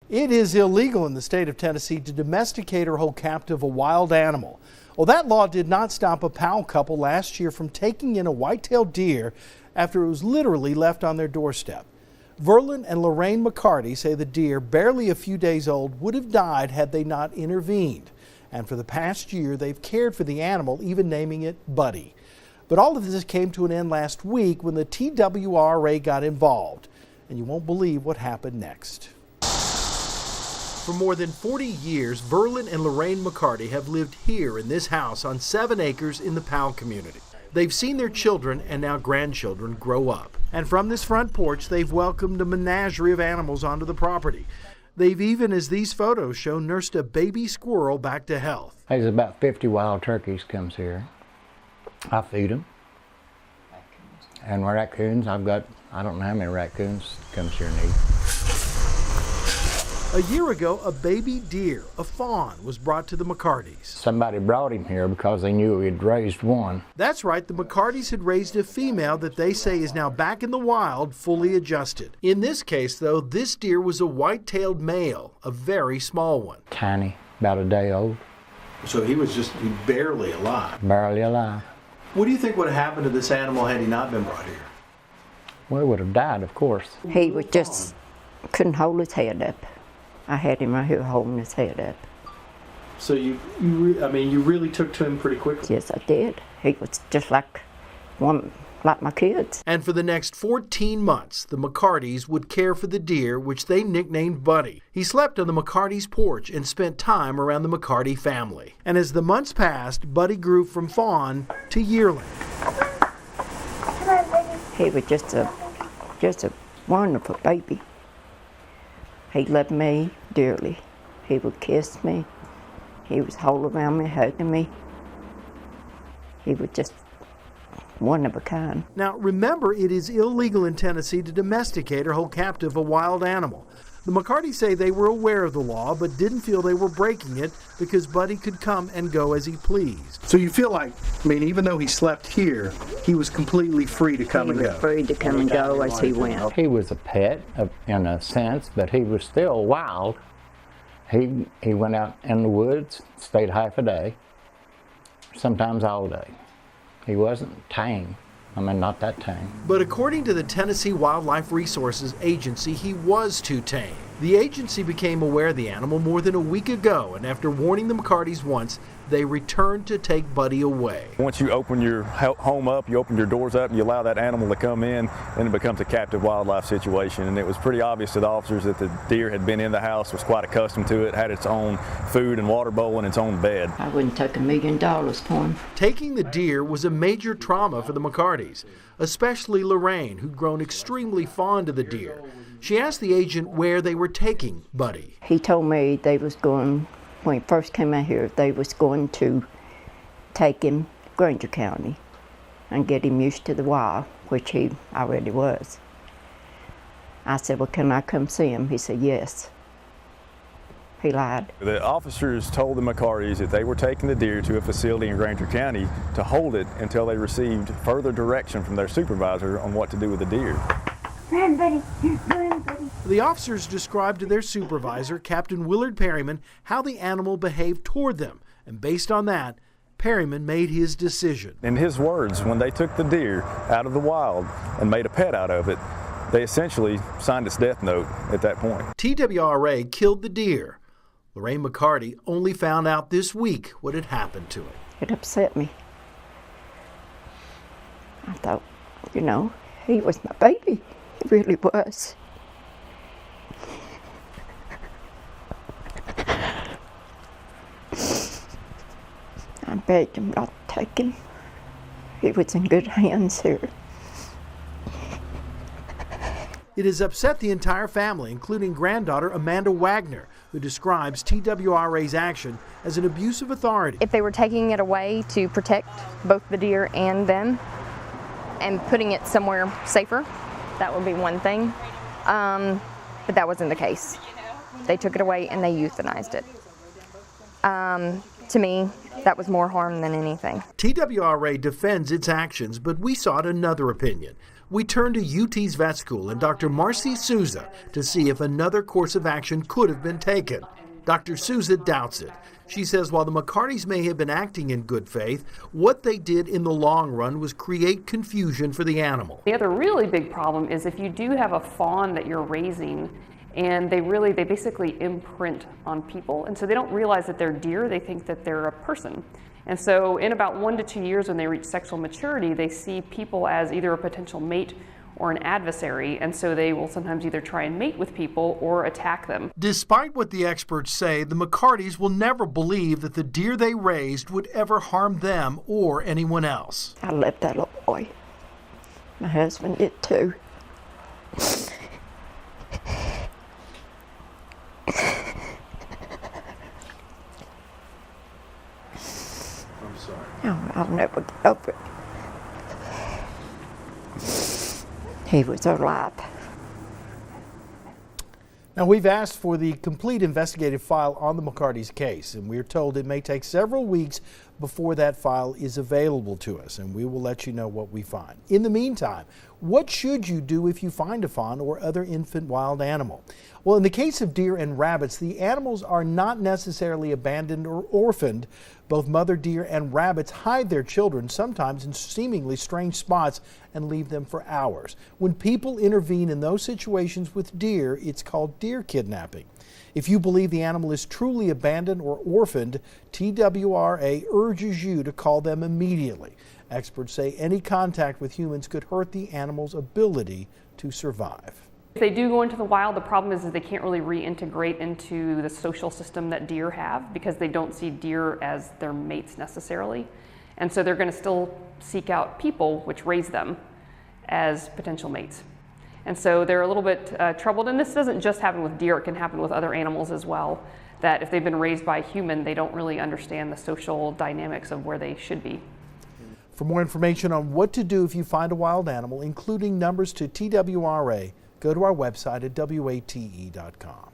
It is illegal in the state of Tennessee to domesticate or hold captive a wild animal. Well, that law did not stop a Powell couple last year from taking in a white-tailed deer after it was literally left on their doorstep. Verlin and Lorraine McCarty say the deer, barely a few days old, would have died had they not intervened. And for the past year, they've cared for the animal, even naming it Buddy. But all of this came to an end last week when the TWRA got involved. And you won't believe what happened next. For more than 40 years, Verlin and Lorraine McCarty have lived here in this house on 7 acres in the Powell community. They've seen their children and now grandchildren grow up. And from this front porch, they've welcomed a menagerie of animals onto the property. They've even, as these photos show, nursed a baby squirrel back to health. There's about 50 wild turkeys comes here. I feed them. And raccoons, I've got, I don't know how many raccoons comes here and eat. A year ago, a baby deer, a fawn, was brought to the McCartys. Somebody brought him here because they knew he'd raised one. That's right, the McCartys had raised a female that they say is now back in the wild, fully adjusted. In this case, though, this deer was a white-tailed male, a very small one. Tiny, about a day old. So he was just barely alive. Barely alive. What do you think would have happened to this animal had he not been brought here? Well, he would have died, of course. He was just, couldn't hold his head up. I had him right here holding his head up. So you really took to him pretty quickly? Yes, I did. He was just like my kids. And for the next 14 months, the McCartys would care for the deer, which they nicknamed Buddy. He slept on the McCartys' porch and spent time around the McCarty family. And as the months passed, Buddy grew from fawn to yearling. He was just a wonderful baby. He loved me dearly. He would kiss me. He was holding around me, hugging me. He was just one of a kind. Now, remember, it is illegal in Tennessee to domesticate or hold captive a wild animal. The McCartys say they were aware of the law, but didn't feel they were breaking it because Buddy could come and go as he pleased. So you feel like, even though he slept here, he was completely free to come and go? He was free to come and go as he went. He was a pet, in a sense, but he was still wild. He went out in the woods, stayed half a day, sometimes all day. He wasn't tame. Not that tame. But according to the Tennessee Wildlife Resources Agency, he was too tame. The agency became aware of the animal more than a week ago, and after warning the McCartys once, they returned to take Buddy away. Once you open your home up, you open your doors up, and you allow that animal to come in, then it becomes a captive wildlife situation. And it was pretty obvious to the officers that the deer had been in the house, was quite accustomed to it, had its own food and water bowl and its own bed. I wouldn't take $1 million for him. Taking the deer was a major trauma for the McCartys, especially Lorraine, who'd grown extremely fond of the deer. She asked the agent where they were taking Buddy. He told me they was going, when he first came out here, they was going to take him to Granger County and get him used to the wild, which he already was. I said, well, can I come see him? He said, yes. He lied. The officers told the McCartys that they were taking the deer to a facility in Granger County to hold it until they received further direction from their supervisor on what to do with the deer. Run, Buddy. Run, Buddy. The officers described to their supervisor, Captain Willard Perryman, how the animal behaved toward them. And based on that, Perryman made his decision. In his words, when they took the deer out of the wild and made a pet out of it, they essentially signed its death note at that point. TWRA killed the deer. Lorraine McCarty only found out this week what had happened to it. It upset me. I thought, he was my baby. He really was. I begged him not to take him. He was in good hands here. It has upset the entire family, including granddaughter Amanda Wagner, who describes TWRA's action as an abuse of authority. If they were taking it away to protect both the deer and them and putting it somewhere safer, that would be one thing. But that wasn't the case. They took it away and they euthanized it. To me, that was more harm than anything. TWRA defends its actions, but we sought another opinion. We turn to UT's vet school and Dr. Marcy Souza to see if another course of action could have been taken. Dr. Souza doubts it. She says while the McCartys may have been acting in good faith, what they did in the long run was create confusion for the animal. The other really big problem is if you do have a fawn that you're raising and they basically imprint on people, and so they don't realize that they're deer, they think that they're a person. And so in about 1 to 2 years when they reach sexual maturity, they see people as either a potential mate or an adversary, and so they will sometimes either try and mate with people or attack them. Despite what the experts say, the McCartys will never believe that the deer they raised would ever harm them or anyone else. I left that little boy. My husband did too. I'm sorry. Oh, I'll never get over it. He was alive. Now, we've asked for the complete investigative file on the McCartys case, and we're told it may take several weeks before that file is available to us, and we will let you know what we find. In the meantime, what should you do if you find a fawn or other infant wild animal? Well, in the case of deer and rabbits, the animals are not necessarily abandoned or orphaned. Both mother deer and rabbits hide their children, sometimes in seemingly strange spots, and leave them for hours. When people intervene in those situations with deer, it's called deer kidnapping. If you believe the animal is truly abandoned or orphaned, TWRA urges you to call them immediately. Experts say any contact with humans could hurt the animal's ability to survive. If they do go into the wild, the problem is that they can't really reintegrate into the social system that deer have because they don't see deer as their mates necessarily. And so they're going to still seek out people which raise them as potential mates. And so they're a little bit troubled, and this doesn't just happen with deer, it can happen with other animals as well, that if they've been raised by a human, they don't really understand the social dynamics of where they should be. For more information on what to do if you find a wild animal, including numbers to TWRA, go to our website at WATE.com.